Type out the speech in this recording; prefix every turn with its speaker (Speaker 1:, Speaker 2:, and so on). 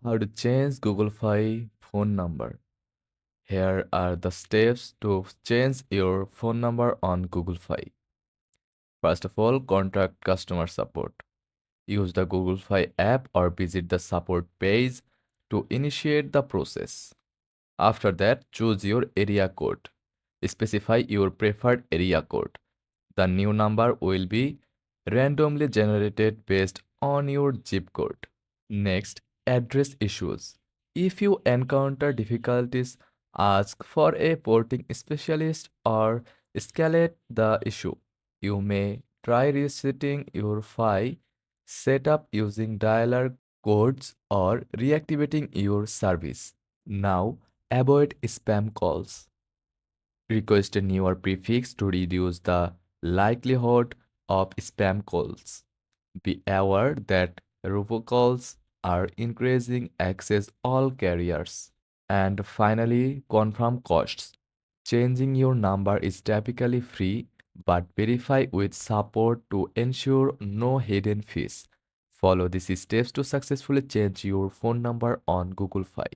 Speaker 1: How to change Google Fi phone number. Here are the steps to change your phone number on Google Fi. First of all, contact customer support. Use the Google Fi app or visit the support page to initiate the process. After that, choose your area code. Specify your preferred area code. The new number will be randomly generated based on your zip code. Next, address issues. If you encounter difficulties, ask for a porting specialist or escalate the issue. You may try resetting your file setup using dialer codes or reactivating your service. Now, avoid spam calls. Request a newer prefix to reduce the likelihood of spam calls. Be aware that robocalls are increasing access all carriers. And finally, confirm costs. Changing your number is typically free, but verify with support to ensure no hidden fees. Follow these steps to successfully change your phone number on Google Fi.